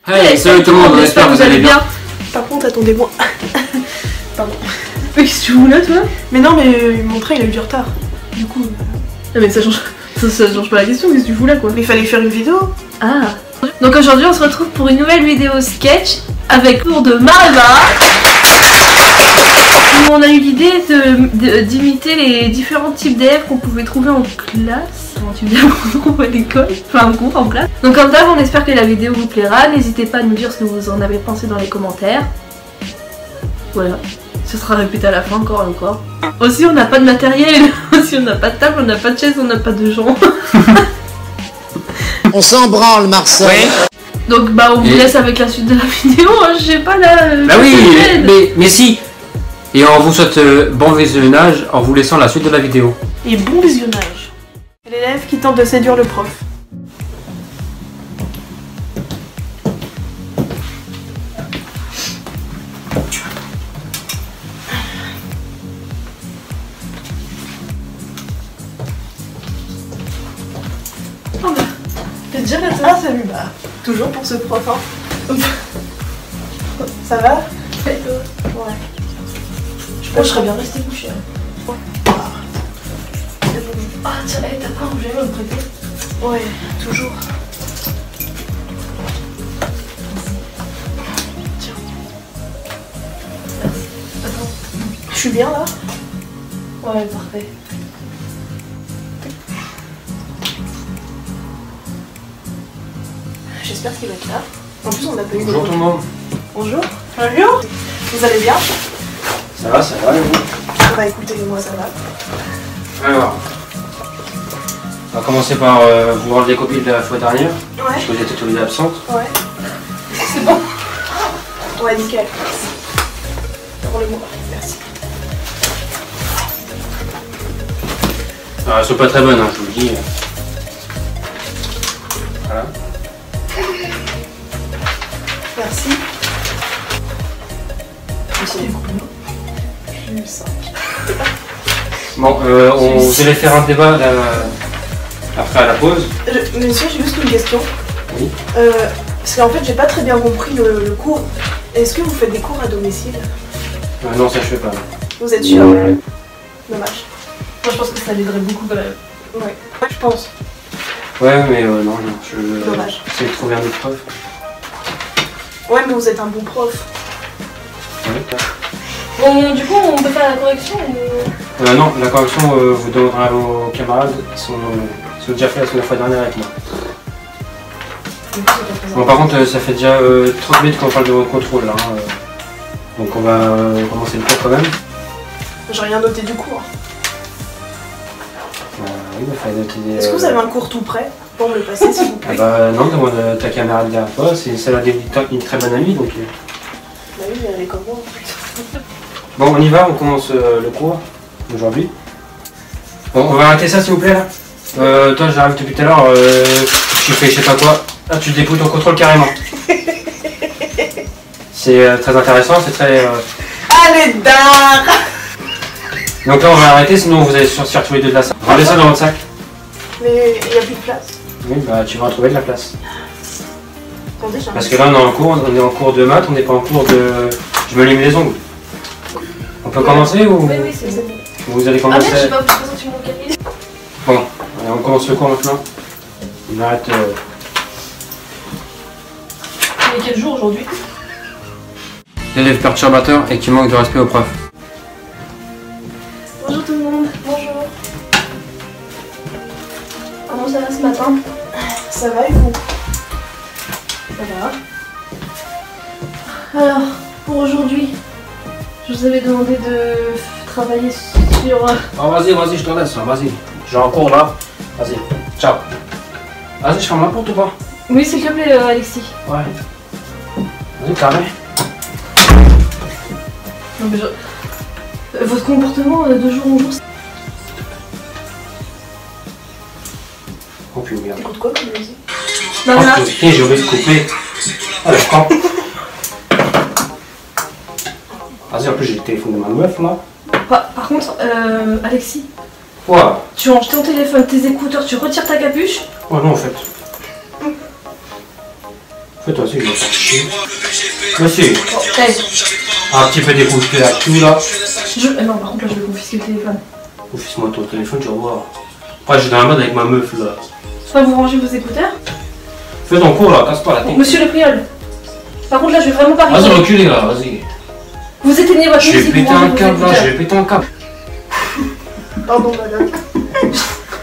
Hey, salut tout le monde, on espère que vous allez bien. Par contre, attendez-moi. Pardon. Mais qu'est-ce que tu fous là, toi? Mais non, mais mon train il a eu du retard. Du coup. Ah, mais ça change pas la question, qu'est-ce que tu fous là, quoi? Mais il fallait faire une vidéo. Ah. Donc aujourd'hui, on se retrouve pour une nouvelle vidéo sketch avec cours de Mareva. Où on a eu l'idée d'imiter les différents types d'élèves qu'on pouvait trouver en classe. Tu viens qu'on trouve à l'école, enfin en cours, en classe. Donc comme d'hab, on espère que la vidéo vous plaira. N'hésitez pas à nous dire ce que vous en avez pensé dans les commentaires. Voilà, ce sera répété à la fin encore et encore. Aussi, on n'a pas de matériel, aussi on n'a pas de table, on n'a pas de chaise, on n'a pas de gens. On s'en branle, Marcel. Ouais. Donc bah on vous laisse avec la suite de la vidéo, hein, je sais pas là... Bah oui, mais si. Et on vous souhaite bon visionnage en vous laissant la suite de la vidéo. Et bon visionnage. L'élève qui tente de séduire le prof. Oh bah, t'es déjà là, ça? Ah salut, bah, toujours pour ce prof, hein. Ça va? Ouais. Je pense que je serais bien restée couchée. Ah tiens, t'as pas un rouge à lèvres à me prêter? Ouais, toujours. Tiens. Merci. Attends. Je suis bien là? Ouais, parfait. J'espère qu'il va être là. En plus, on n'a pas eu de... Bonjour tout le monde. Bonjour. Bonjour. Vous allez bien? Ça va et vous? Bah écoutez, moi ça va. Alors, on va commencer par vous rendre des copies de la fois dernière. Ouais. Parce que vous étiez tous les deux absentes. Ouais. C'est bon. Ouais, nickel. Pour le mot. Merci. Alors, elles sont pas très bonnes, hein, je vous le dis. Voilà. Merci. Plus 5. Bon, vous allez faire un débat là, après à la pause. Monsieur, j'ai juste une question. Oui. Parce qu'en fait, j'ai pas très bien compris le cours. Est-ce que vous faites des cours à domicile? Non, ça je fais pas. Vous êtes sûr? Ouais. Dommage. Moi je pense que ça l'aiderait beaucoup quand même. Ouais, je pense. Ouais, mais non, je Dommage. j'essaie de trouver un autre prof. Ouais, mais vous êtes un bon prof. Ouais. Bon, du coup, on peut faire la correction ou... Non, la correction, vous demanderez à vos camarades qui sont déjà fait la fois dernière avec moi. Bon, par contre, ça fait déjà 30 minutes qu'on parle de votre contrôle là. Hein, donc on va commencer le cours quand même. J'ai rien noté du cours. Oui, il fallait noter des... Est-ce que vous avez un cours tout prêt pour me le passer, s'il vous plaît? Ah bah non, demande ta camarade derrière toi, c'est celle une très bonne amie donc... Bah oui, mais elle est comme moi en fait. Bon, on y va, on commence le cours aujourd'hui. Bon, on va arrêter ça s'il vous plaît là. Toi, j'arrive depuis tout à l'heure, tu fais je sais pas quoi. Ah, tu dépouilles ton contrôle carrément. C'est très intéressant, c'est très... Allez, dard! Donc là, on va arrêter, sinon vous allez sortir tous les deux de la salle. Rendez ça dans votre sac. Mais il n'y a plus de place. Oui, bah tu vas retrouver de la place. Attendez, j'ai un... Parce que là, on est en cours de maths, on n'est pas en cours de... Je me lime les ongles. On peut commencer ou... Oui, c'est bon. Vous allez Ah commencer... merde, j'ai pas présenté mon cahier. Bon, allez, on commence le cours maintenant. On arrête... Mais quel jour aujourd'hui? L'élève perturbateur et qui manque de respect au prof. Bonjour tout le monde. Bonjour. Comment ça va ce matin? Ça va et vous? Ça va. Alors, pour aujourd'hui, je vous avais demandé de travailler sur... Oh, vas-y, je te laisse, vas-y. J'ai un cours là. Vas-y, ciao. Vas-y, je ferme la porte ou pas? Oui, s'il te plaît, Alexis. Ouais. Vas-y, carré. Non, mais votre comportement de jour en jour... Oh putain, merde. T'écoutes quoi comme musique? Non, Oh là. putain, j'ai oublié de couper. Ah, je prends. Vas-y, en plus j'ai le téléphone de ma meuf là. Par contre, Alexis, Quoi? tu ranges ton téléphone, tes écouteurs, tu retires ta capuche. Oh non, en fait. En fait, toi aussi, je vais faire chier. Merci. Hey, Un petit peu d'écouter à tout là. non, par contre, là, je vais confisquer le téléphone. Confisse-moi ton téléphone, tu vas voir. Après, j'ai dans la merde avec ma meuf là. C'est pas vous ranger vos écouteurs? Fais ton cours là, casse pas la tête. Monsieur le priol. Par contre, là, je vais vraiment pas Vas-y, rigoler. reculez là, vas-y. Vous éteignez votre Je vais musique, péter vous rangez un vos câble là, écouteurs. je vais péter un câble. Pardon, madame.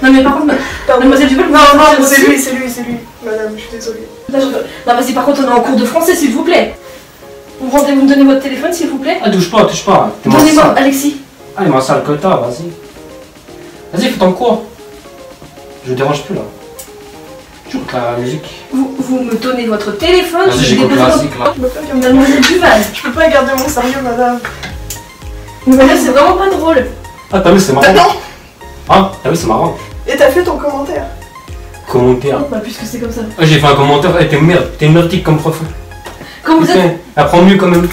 Non, mais par contre, Pardon. mademoiselle Duval, vous Non, non, aussi. c'est lui. Madame, je suis désolée. Là, non, vas-y, par contre, on est en cours de français, s'il vous plaît. Vous me donnez votre téléphone, s'il vous plaît. Ah, touche pas. T'es ma Donnez-moi, sale. Alexis. Ah, il m'a sale que t'as, vas-y. Vas-y, fais ton cours. Je te dérange plus là. J'écoute la musique. Vous me donnez votre téléphone. Vas-y, je j'écoute vais la déposer musique là. Je peux pas garder, Mademoiselle Duval. je peux pas garder mon sérieux, madame. Mais là, c'est vraiment pas drôle. Ah, t'as vu, c'est Ah marrant. non. Ah, t'as vu, c'est marrant. Et t'as fait ton commentaire. Commentaire. Bah, puisque c'est comme ça. Ah, j'ai fait un commentaire. Eh, t'es merde, t'es merdique comme prof. Quand vous êtes. Putain, apprends mieux quand même.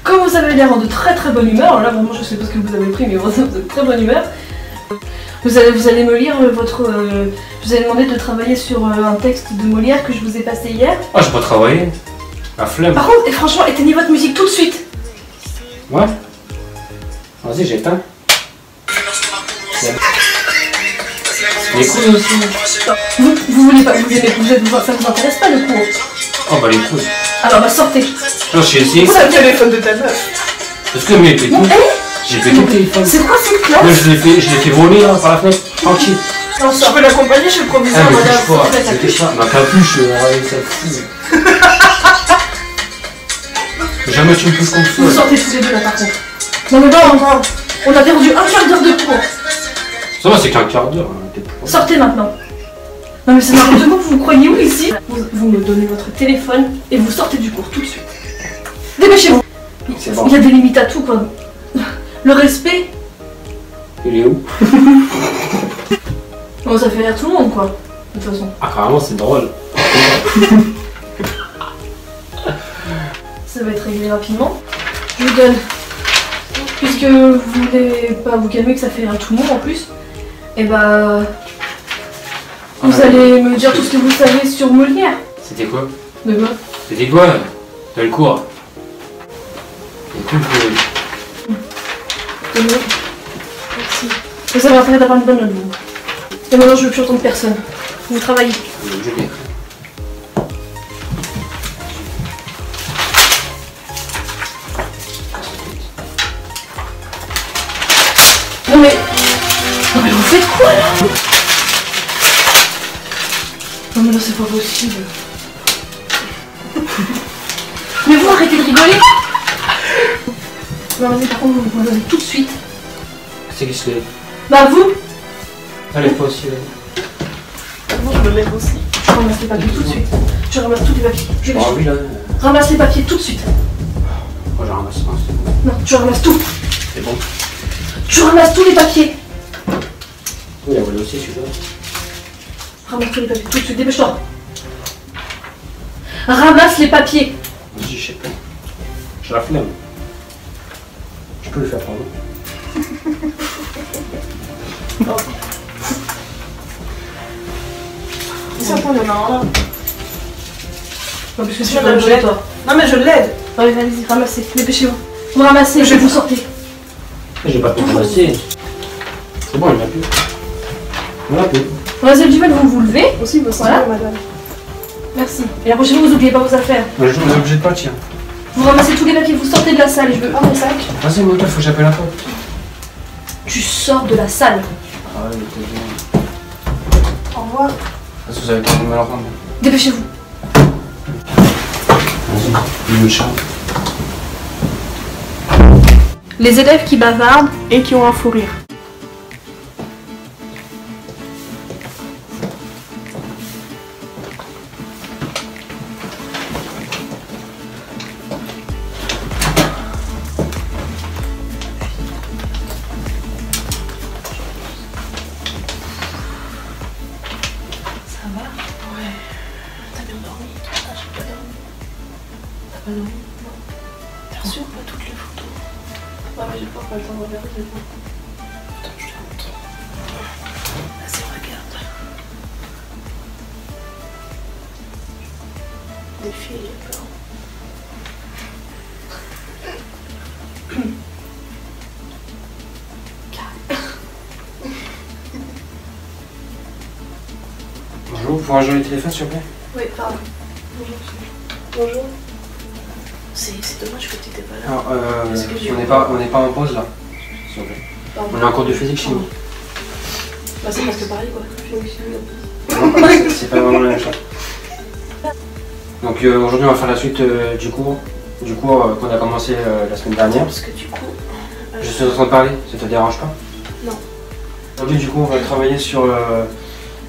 Comme vous avez l'air de très très bonne humeur, là vraiment je sais pas ce que vous avez pris, mais vous êtes de très bonne humeur. Vous allez me lire votre. Je vous ai demandé de travailler sur un texte de Molière que je vous ai passé hier. Ah, j'ai pas travaillé. La flemme. Par contre, et franchement, éteignez votre musique tout de suite. Ouais. Vas-y, j'éteins. Les couilles aussi. Vous voulez pas, ça vous intéresse pas le cours. Oh bah les couilles. Alors bah sortez. Non, je suis ici. C'est le téléphone de ta meuf. Est-ce que mais Bon, j'ai pété le téléphone. c'est quoi cette classe? Moi je l'ai fait voler là par la fenêtre. Tranquille. Non, Je peux l'accompagner chez le Ah proviseur, mais madame. touche pas. C'était ça. Ma capuche, ça fout. Jamais tu me touches comme Vous ça. sortez tous les deux là par contre. Non mais non, on a perdu un quart d'heure de cours. Ça va, c'est qu'un quart d'heure. Hein, t'es pas- Sortez maintenant. Non mais c'est n'importe quoi, vous croyez où ici? Vous me donnez votre téléphone et vous sortez du cours tout de suite. Dépêchez-vous. C'est bon. Il y a des limites à tout quoi. Le respect, Il est où? bon, ça fait rire tout le monde quoi. De toute façon, Ah carrément, c'est drôle. ça va être réglé rapidement. Je vous donne, puisque vous voulez pas vous calmer que ça fait rire tout le monde en plus, et bah vous allez me dire tout ce que vous savez sur Molière. C'était quoi? De quoi? C'était quoi? T'as le cours? Et tout le cours. Tenez. Merci. Vous avez intérêt d'avoir une bonne note, vous. Et maintenant, je veux plus entendre personne. Vous travaillez. Je l'ai. Non mais... Non mais vous faites quoi, là? Non mais là, c'est pas possible. Mais vous, arrêtez de rigoler. Non, vas-y, par contre, vous me donnez tout de suite. C'est qui se lève? Bah, vous, Allez, toi aussi, vas-y. Moi, je me lève aussi. je ramasse les papiers tout de suite. Je ramasse tous les papiers. Je Bon, oui, là. ramasse les papiers tout de suite. Oh, je ramasse un, c'est bon. Non, tu ramasses tout. C'est bon. Tu ramasses tous les papiers. Oui, elle voulait aussi celui-là. Ramasse tous les papiers tout de suite, dépêche-toi. Ramasse les papiers. Vas-y, je sais pas. J'ai la flemme. Je peux le faire, pardon. Ça prend de main là. Non, parce que Tu c'est vas pas l'aide. toi. Non, mais je l'aide. Allez, ramassez, dépêchez-vous. Vous ramassez, Je je vais vous sortez. J'ai pas tout ramassé. C'est bon, il m'a plus. Il m'a plus. Mademoiselle Duval, vous levez. Aussi, vos Voilà. sérieux, madame. Merci. Et la prochaine fois, vous n'oubliez pas vos affaires. Mais je suis obligé de partir. Vous ramassez tous les papiers, vous sortez de la salle et je veux. Ah, mon sac. Vas-y, moi, toi, faut que j'appelle un pote. Tu sors de la salle. Ah ouais, t'es bien. Au revoir. Est-ce que vous avez pas de mal à rendre? Dépêchez-vous. Vas-y, une chambre. Les élèves qui bavardent. Et qui ont un fou rire. Ça va? Ouais. T'as bien dormi? J'ai pas dormi. T'as pas dormi? Non. T'es Bien sûr, pas toutes les photos. Ouais, mais j'ai pas le temps de regarder. Attends, je te montre. Vas-y, regarde. Des filles, j'ai peur. Bonjour, vous pouvez ranger le téléphone s'il vous plaît? Oui, pardon. Bonjour. Bonjour. C'est dommage que tu n'étais pas là. Alors, on n'est pas en pause là, s'il vous plaît. Pardon. On est en cours de physique chez nous. Bah, c'est presque pareil quoi. C'est pas vraiment la même chose. Donc aujourd'hui on va faire la suite du cours qu'on a commencé la semaine dernière. Parce que du coup... Je suis en train de parler, ça te dérange pas? Non. Aujourd'hui du coup on va travailler sur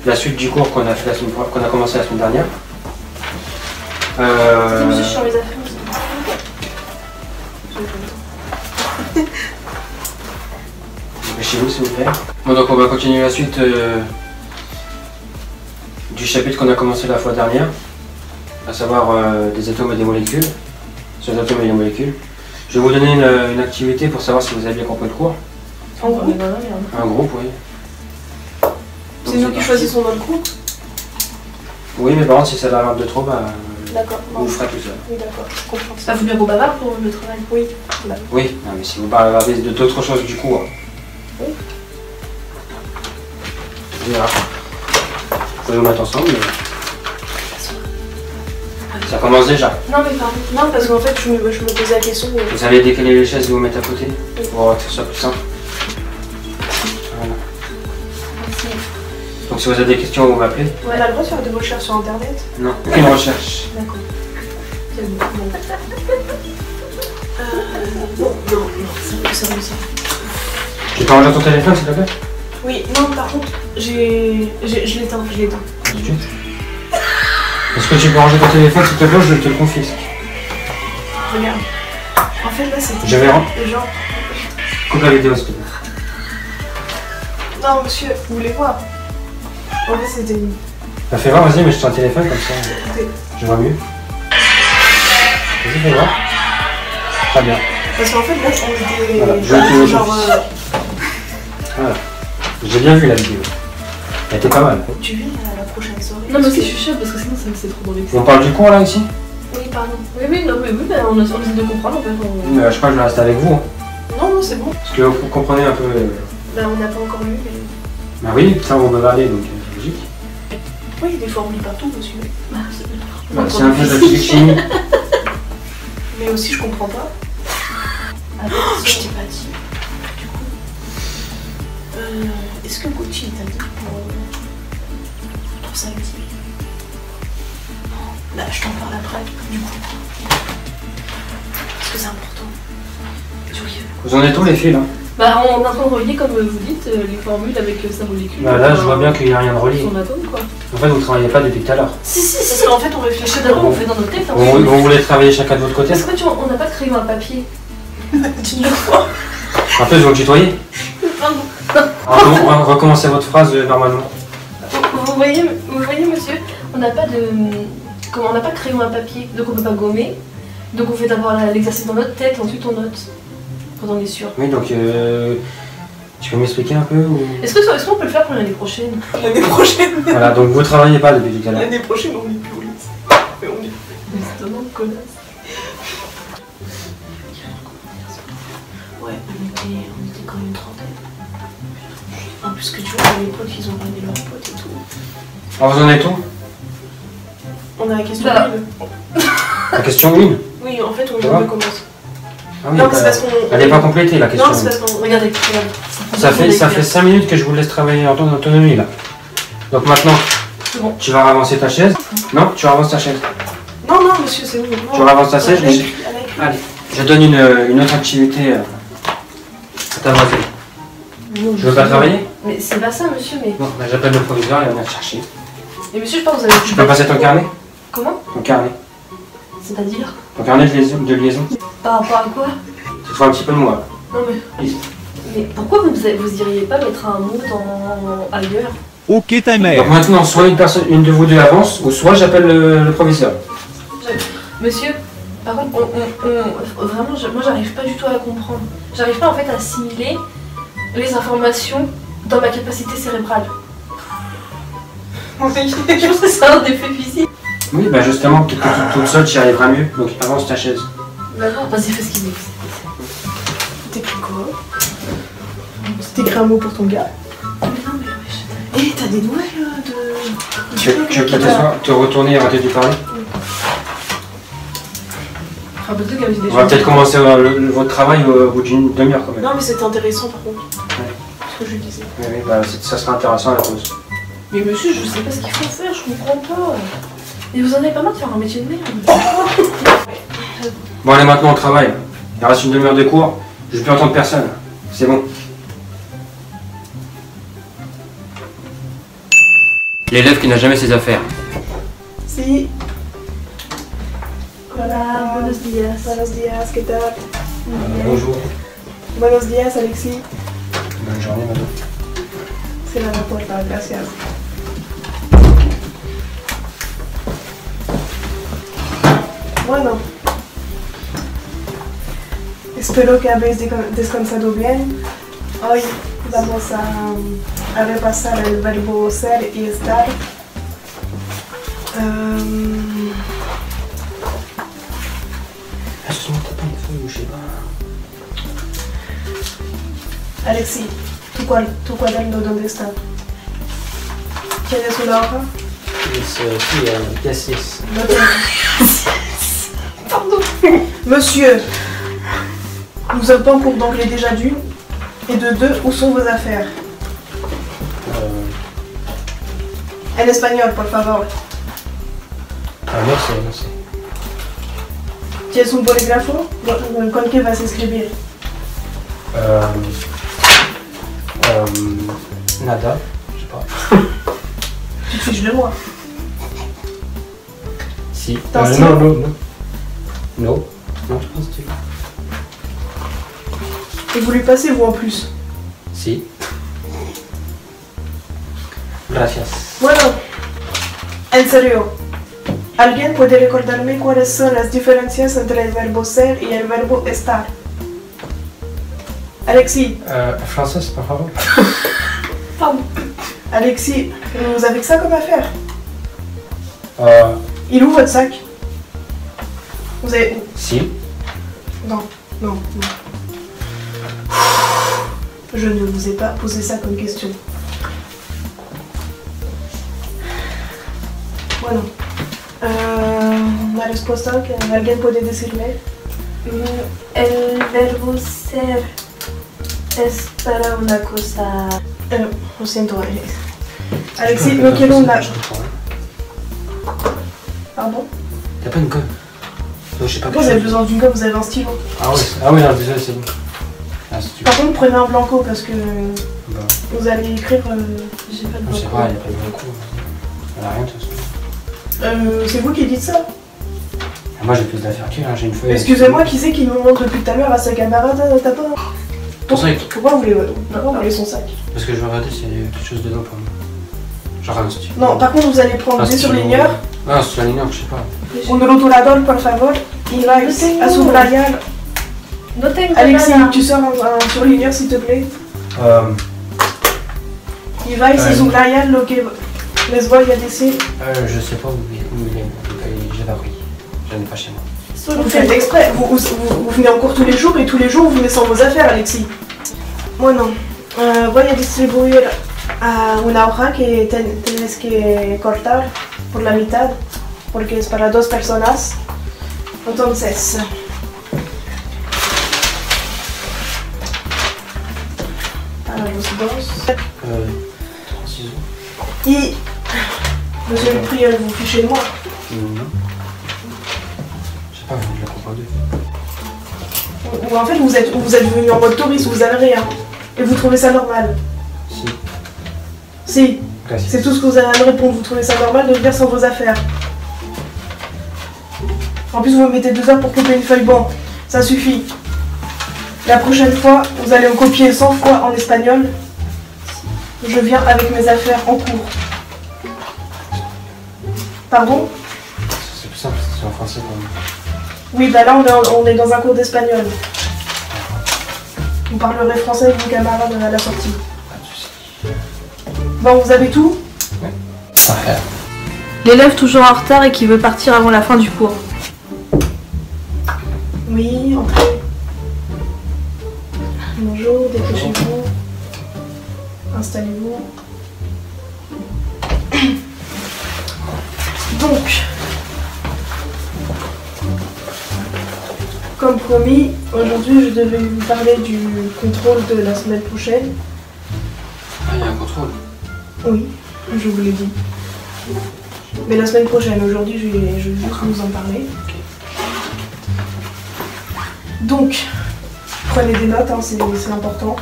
la suite du cours qu'on a commencé la semaine dernière. C'était monsieur sur les affaires aussi. Chez vous s'il vous plaît. Bon donc on va continuer la suite du chapitre qu'on a commencé la fois dernière, à savoir des atomes et des molécules, sur les atomes et les molécules. Je vais vous donner une activité pour savoir si vous avez bien compris le cours. En groupe? Un groupe, oui. C'est nous qui choisissons notre groupe? Oui, mais par contre si ça l'arrête de trop, bah, d'accord. vous ferez tout seul. Oui, d'accord, je comprends. Ça faut bien qu'on bavarde pour le travail. Oui. Oui, non, mais si vous parlez d'autres choses du cours. Oui. Voilà. Vous pouvez vous mettre ensemble, mais... Ça commence déjà. Non mais pardon. Non parce qu'en fait je me posais la question. Vous allez décaler les chaises et vous mettre à côté pour que ce soit plus simple. Voilà. Merci. Donc si vous avez des questions, vous m'appelez. On a le droit de faire des recherches sur internet? Non, aucune recherche. D'accord. C'est bon. Non, c'est bon ça. Tu peux ranger ton téléphone s'il te plaît? Oui, non par contre, je l'éteins. Tout de suite. Est-ce que tu peux ranger ton téléphone s'il te plaît? Je te le confisque. Regarde. En fait là c'était... Je vais rendre. Genre... Coupe la vidéo s'il te plaît. Non monsieur, vous voulez voir? En fait c'était... Bah fais voir, vas-y, mais je tiens un téléphone comme ça. Je vois mieux. Vas-y, fais voir. Très bien. Parce qu'en fait là on était... Voilà, Voilà. J'ai bien vu la vidéo. Elle était pas mal. Tu viens à la prochaine soirée? Non mais aussi je suis chère parce que sinon ça me c'est trop drôle. On parle du cours là ici? Oui, pardon. Oui, non mais oui, on essaie de comprendre en fait. Je crois que je vais rester avec vous. Non, c'est bon. Parce que vous comprenez un peu... Bah on n'a pas encore lu mais... Bah oui, ça on va bavarder donc c'est logique. Oui, des fois on lit pas tout monsieur. C'est un peu de physique chimie. Mais aussi je comprends pas. Ah, je t'ai pas dit. Du coup... est-ce que Gauthier t'a dit pour samedi? Bah je t'en parle après, du coup. Parce que c'est important. Vous en êtes où les filles là? Bah on est en train de relier comme vous dites les formules avec sa molécule. Bah là je vois bien qu'il n'y a rien de relié. Son atome quoi. En fait vous travaillez pas depuis tout à l'heure. Si, parce qu'en fait on réfléchit D'abord on fait dans notre tête. Vous voulez travailler chacun de votre côté? Est-ce que on n'a pas de crayon à papier? Dis-le fois. En plus vous me tutoyez. On va recommencer votre phrase normalement. Vous voyez monsieur, on n'a pas de... Comment on n'a pas de crayon à papier, donc on peut pas gommer. Donc on fait d'abord l'exercice dans notre tête, ensuite on note. Quand on est sûr. Oui donc tu peux m'expliquer un peu ou... Est-ce qu'on peut le faire pour l'année prochaine? L'année prochaine. Voilà donc vous travaillez pas depuis tout à l'heure. L'année prochaine on est plus au lycée. Mais on est... C'est tellement connasse. Ouais, on était quand même une trentaine. En plus que tu vois, les potes, ils ont ramené leurs potes et tout. Alors vous en êtes où? On a la question Voilà. 1. La question 1? Oui, en fait, on Ça vient va de commencer. Ah oui, Non, c'est parce qu'on... elle n'est pas complétée la question. Non, c'est parce qu'on... Regardez, regarde. Ça fait 5 minutes que je vous laisse travailler en ton autonomie là. Donc maintenant, C'est bon. tu vas ravancer ta chaise. Non, tu ravances ta chaise. Non, monsieur, c'est bon. Tu ravances ta chaise. Allez. Allez, je donne une autre activité à ta voisine. Tu veux pas travailler? Mais c'est pas ça monsieur, mais... Bon, bah, j'appelle le proviseur et on va te chercher. Et monsieur, je pense que vous avez... Tu peux passer ton carnet? Comment? Ton carnet. C'est-à-dire? Ton carnet de liaison. Par rapport à quoi? Tu te fais un petit peu de moi. Non mais... Mais pourquoi vous iriez pas mettre un mot ailleurs? Ok timer. Donc maintenant, soit une de vous deux avance, ou soit j'appelle le proviseur. Monsieur, Par contre, vraiment, moi j'arrive pas du tout à la comprendre. J'arrive pas en fait à assimiler les informations dans ma capacité cérébrale. Je pense que c'est un effet physique. Oui, bah justement, peut-être que toute seule tu y arriveras mieux, donc avance ta chaise. D'accord. Vas-y, fais ce qu'il dit. T'écris quoi? T'écris un mot pour ton gars? Mais non, mais Eh, t'as des nouvelles de... Tu veux peut-être te retourner et arrêter de parler? On va peut-être commencer votre travail au bout d'une demi-heure quand même. Non mais c'était intéressant par contre. Ouais. Ce que je disais. Oui, oui, bah, ça sera intéressant à la pause. Mais monsieur, je sais pas ce qu'il faut faire, je comprends pas. Et vous en avez pas marre de faire un métier de merde? Bon, allez, maintenant au travail. Il reste une demi-heure de cours, je ne peux entendre personne. C'est bon. L'élève qui n'a jamais ses affaires. Si. Hola, buenos días. Buenos días, ¿qué tal? Bonjour. Buenos días, Alexis. Bonne journée, madame. C'est la puerta, gracias. Bueno. Espero que habéis descansado bien. Hoy vamos a repasar el verbo ser y estar. Alexis, ¿tu cuaderno dónde está? ¿Tienes una hoja? Pièce 6. Pardon. Monsieur, nous avons pas en cours d'anglais déjà d'une. Et de deux, où sont vos affaires? En espagnol, por favor. No sé. ¿Tienes un bolígrafo? ¿Con qué vas a escribir? Nada, je sais pas. Tu te fiches de moi. Si. Non, Non, je pense que tu... Et vous lui passez, vous en plus? Si. Gracias. Bueno, en serio, ¿alguien puede recordarme cuáles son las diferencias entre el verbo ser y el verbo estar? Alexis. Français, par favor. Pardon. Alexis, vous avez que ça comme affaire? Il est où votre sac? Vous avez... Si. Non. Je ne vous ai pas posé ça comme question. Bueno. La respuesta que alguien puede decirme. El verbo ser es para una cosa. Lo siento, Alexis, no quiero una... Pardon? T'as pas une colle? Je sais pas. Pourquoi vous avez besoin d'une gomme? Vous avez un stylo. Ah oui, non, désolé, c'est bon. Ah, si tu veux. Par contre, prenez un blanco parce que Bah, vous allez écrire... J'ai pas de je sais blanco. pas, il n'y a pas de bon coup. Elle a rien de toute façon. c'est vous qui dites ça? Moi j'ai plus d'affaires qu'elle, hein. J'ai une feuille. Excusez-moi, qui c'est qui me montre depuis tout à l'heure à sa camarade? T'as pas? Ton sac. Pourquoi vous voulez son sac? Parce que je veux regarder s'il y a quelque chose dedans pour moi. Genre un stylo. Non, par contre, vous allez prendre des surligneurs. Ah, surligneur, je sais pas. Un rotulador, por favor. Y vais a subrayar. No tengo Alexis, nada. tu sors un surligneur, s'il te plaît. Y vais a subrayar lo que les voy a decir. Je sais pas où il est. J'ai pas pris. J'en ai pas chez moi. Vous faites exprès. Vous venez en cours tous les jours et tous les jours vous venez sans vos affaires, Alexis. Bueno, voy a distribuir a una hoja que tienes que cortar por la mitad porque es para dos personas. Entonces, para los dos. Ciseaux. Y, monsieur le prieur, vous fichez de moi. Non. Je sais pas, je la comprends deux. Ou en fait, vous êtes venu en mode touriste, vous avez rien. Et vous trouvez ça normal. Si. Si. Gracias. C'est tout ce que vous avez à me répondre. Vous trouvez ça normal de venir sans vos affaires. En plus, vous me mettez 2 heures pour couper une feuille. Bon, ça suffit. La prochaine fois, vous allez me copier 100 fois en espagnol. Je viens avec mes affaires en cours. Pardon? C'est plus simple, c'est en français pour moi. Oui, bah là on est dans un cours d'espagnol. Vous parlerez français avec vos camarades à la sortie. Pas de soucis. Bon, vous avez tout? Ouais. Parfait. L'élève toujours en retard et qui veut partir avant la fin du cours. Oui, entrez. Bonjour, dépêchez-vous. Installez-vous. Donc, comme promis, aujourd'hui je devais vous parler du contrôle de la semaine prochaine. Ah, il y a un contrôle. Oui, je vous l'ai dit. Mais la semaine prochaine, aujourd'hui je vais juste vous en parler. Donc, prenez des notes, hein, c'est important.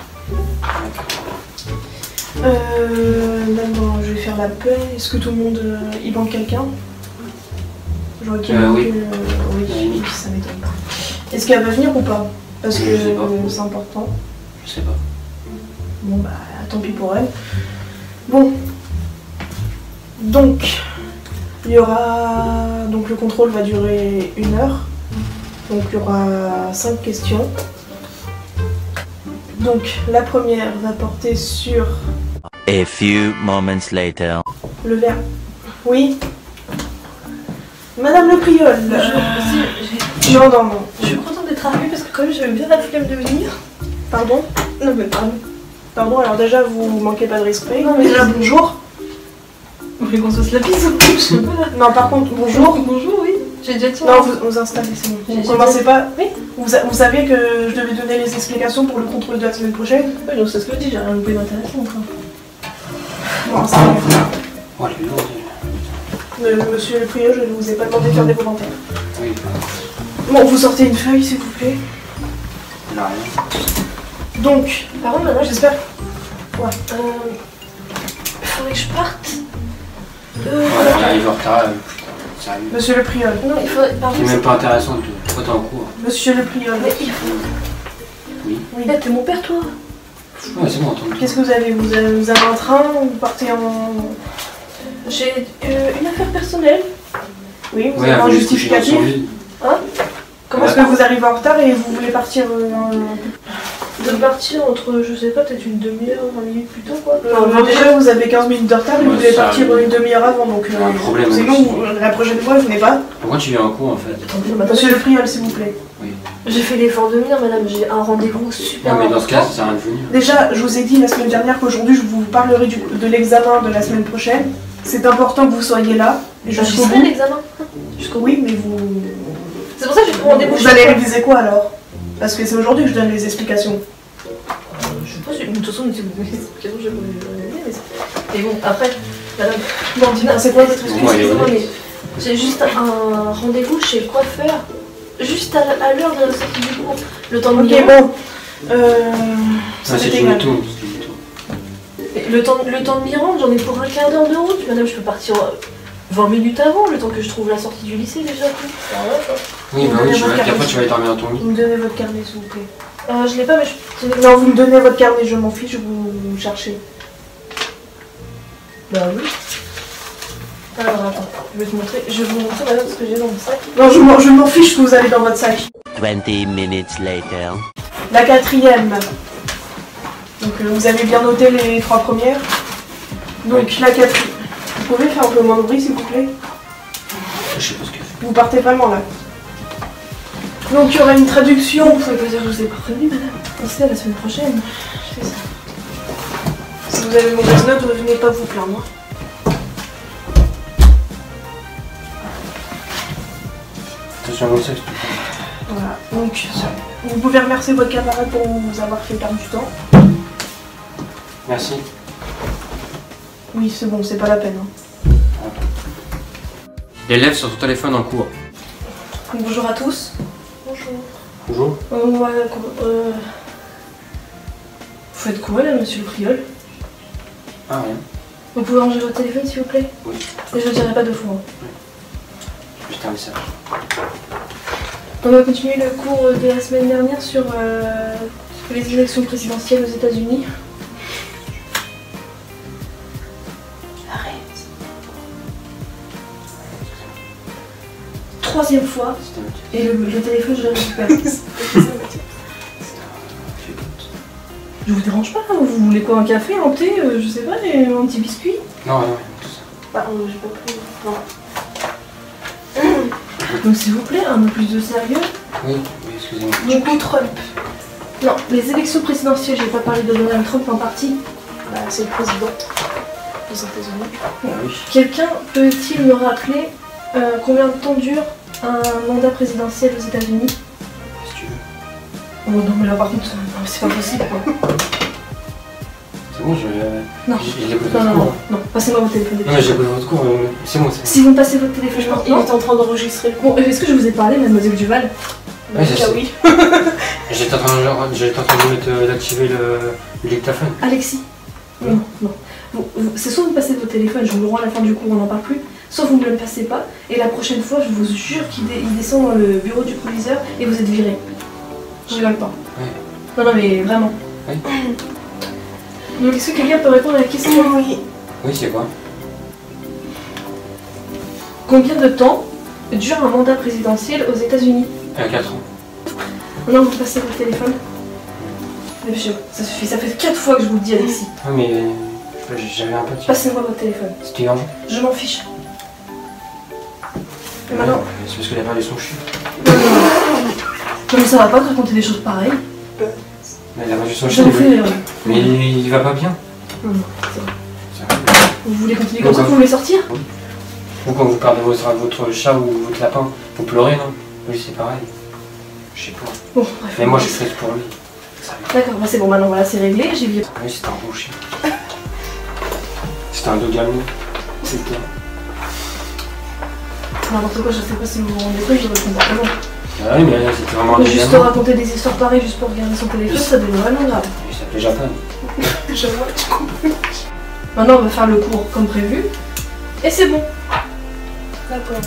Maintenant, je vais faire la paix. Est-ce que tout le monde y manque quelqu'un? Je vois qu'il manque. Oui. Oui, ça m'étonne pas. Est-ce qu'elle va venir ou pas? Parce que Je sais pas. c'est important. Je sais pas. Bon bah tant pis pour elle. Bon. Donc il y aura. Donc le contrôle va durer 1 heure. Donc il y aura 5 questions. Donc la première va porter sur A few moments later. le verbe. Oui. Madame le Priol. Non, non, non. Je suis contente d'être arrivée parce que quand même j'avais bien la flemme de venir. Pardon? Non mais pardon. Pardon, alors déjà vous manquez pas de respect. Non, mais déjà je- bonjour. Vous voulez qu'on se fasse la bise ou je sais pas là. Non par contre bonjour. Bonjour, oui. J'ai déjà dit. Non, vous installez, c'est bon. J'ai Vous dit- commencez pas. Oui. Vous saviez que je devais donner les explications pour le contrôle de la semaine prochaine? Oui, donc c'est ce que je dis, j'ai rien loupé d'intéressant. Bon, installez-vous. Oh, elle est lourde. Monsieur le Priol, je ne vous ai pas demandé de faire des volontaires. Oui, Bon, vous sortez une feuille s'il vous plaît. elle a rien. Donc, Par contre, madame, j'espère. faudrait que je parte. Voilà, j'arrive en retard. Sérieux. Monsieur le Priol. Non, il faudrait. Par C'est contre, même pas intéressant. Pourquoi t'es en cours? Monsieur le Priol. mais il faut. Oui. Oui. Eh, t'es mon père, toi. Ouais, c'est bon, attends. Qu'est-ce que vous avez? Vous avez un train? Vous partez en. J'ai une affaire personnelle. Oui, vous Ouais, avez un elle voulait se coucher dans justificatif? son lit. Comment est-ce que vous arrivez en retard et vous voulez partir De partir entre, je sais pas, peut-être une demi-heure, 20 minutes plus tôt, quoi. Non, déjà vous avez 15 minutes de retard et vous Ouais, devez ça partir arrive. une demi-heure avant donc. Il y a un problème Sinon, aussi. la prochaine fois, vous venez pas. Pourquoi tu viens en cours en fait? Monsieur le Priol, s'il vous plaît. J'ai fait l'effort de venir, madame, j'ai un rendez-vous super Non, mais dans ce cas, important. ça sert à rien de venir. Déjà, je vous ai dit la semaine dernière qu'aujourd'hui, je vous parlerai de l'examen de la semaine prochaine. C'est important que vous soyez là J'y jusqu'au serai bout. l'examen. Jusqu'au bout. Oui, mais vous. C'est pour ça que j'ai pris rendez-vous Vous chez allez toi. réviser quoi alors? Parce que c'est aujourd'hui que je donne les explications. Je sais pas si. De toute façon, si vous me dites que je vais mais c'est. Mais bon, après, madame. Bon, dis-moi, c'est quoi votre Bon, excuse? moi, elle est Excusez-moi, honnête. mais j'ai juste un rendez-vous chez le coiffeur. Juste à l'heure de la sortie du cours. Le temps de Ok, venir. bon. Ah, Ça c'est m'est tout égal. le tour. c'est tout le tour. Et le temps de m'y rendre, j'en ai pour un quart d'heure de route. Madame, je peux partir 20 minutes avant, le temps que je trouve la sortie du lycée déjà. Ça va, quoi. Oui, bah Vous oui, donnez tu vas, votre puis après carte. tu vas aller dormir dans ton lit. Vous me donnez votre carnet, s'il vous plaît. Je l'ai pas, mais je. Non, vous me donnez votre carnet, je m'en fiche, vous cherchez. Bah oui. Alors attends, je vais vous montrer madame ce que j'ai dans mon sac. Non, je m'en fiche que vous avez dans votre sac. 20 minutes later. La quatrième. Donc vous avez bien noté les 3 premières. Donc la quatrième. Vous pouvez faire un peu moins de bruit s'il vous plaît? Je sais pas ce qu'elle fait. Vous partez vraiment là. Donc il y aura une traduction. Vous pouvez pas dire que je vous ai pas prévenu madame. C'est la semaine prochaine. Je fais ça. Si vous avez une mauvaise note, ne venez pas vous plaindre. Attention à mon sac, s'il te plaît. Voilà. Donc vous pouvez remercier votre camarade pour vous avoir fait perdre du temps. Merci. Oui, c'est bon, c'est pas la peine. hein. L'élève sur son téléphone en cours. Bonjour à tous. Bonjour. Bonjour. Vous faites quoi là, monsieur le Priol? Ah, rien. Vous pouvez ranger votre téléphone s'il vous plaît? Oui. Et je ne dirai pas deux fois. Juste un message. On va continuer le cours de la semaine dernière sur les élections présidentielles aux États-Unis. Arrête. 3e fois et le téléphone je le récupère. Je vous dérange pas, vous voulez quoi, un café, un thé, je sais pas, un petit biscuit? Non, tout ça. Bah, j'ai pas pris. Non. Donc s'il vous plaît, un peu plus de sérieux. Oui, excusez-moi. Du coup, Trump. Non, les élections présidentielles, j'ai pas parlé de Donald Trump en partie. Bah, c'est le président des États-Unis. Ah oui. Quelqu'un peut-il me rappeler combien de temps dure un mandat présidentiel aux États-Unis? Si tu veux. Oh non, mais là par contre, c'est pas possible quoi. C'est bon, Non. J'ai écouté Non, votre non, cours. non, non, passez-moi votre téléphone. Non, mais j'ai écouté votre cours, c'est bon, c'est bon. Si vous me passez votre téléphone Il maintenant. est en train d'enregistrer le Bon, est-ce que je vous ai parlé, mademoiselle Duval? Oui, je sais. oui. J'étais en train d'activer le dictaphone. Alexis? Oui. Non. C'est soit vous passez votre téléphone, je vous le rends à la fin du cours, on n'en parle plus, soit vous ne me le passez pas, et la prochaine fois, je vous jure qu'il descend dans le bureau du proviseur et vous êtes viré. Je rigole pas. Oui. Non, mais vraiment. Oui. Donc, est-ce que quelqu'un peut répondre à la question? Oui. Oui, c'est quoi? Combien de temps dure un mandat présidentiel aux États-Unis? 4 ans. Non, vous passez votre téléphone. Mais monsieur, ça suffit, ça fait 4 fois que je vous le dis, Alexis. Ah, mais j'avais un petit. Passez-moi votre téléphone. C'était urgent. Je m'en fiche. Et maintenant. C'est parce qu'il a perdu son chien. Non, mais ça va pas de raconter des choses pareilles. Mais il a perdu son Je chien. vous fais. Mais il va pas bien. Non, c'est bon. Ça va. Vous voulez continuer comme ça, vous voulez sortir? Vous, quand vous perdez votre chat ou votre lapin, vous pleurez, non? Oui, c'est pareil. Je sais pas. Bon, bref. Mais moi, je suis triste pour lui. Ça va. D'accord, bah c'est bon, maintenant voilà, c'est réglé, j'ai viré. Oui, c'était un beau chien. C'était un dog allemand. C'était. N'importe quoi, je sais pas si vous vous rendez compte de votre comportement. Ah oui, mais c'était vraiment un dog Juste allemand. raconter des histoires pareilles juste pour regarder son téléphone, ça devient vraiment grave. Il s'appelait Japan. Je vois, tu comprends. Maintenant, on va faire le cours comme prévu. Et c'est bon. D'accord.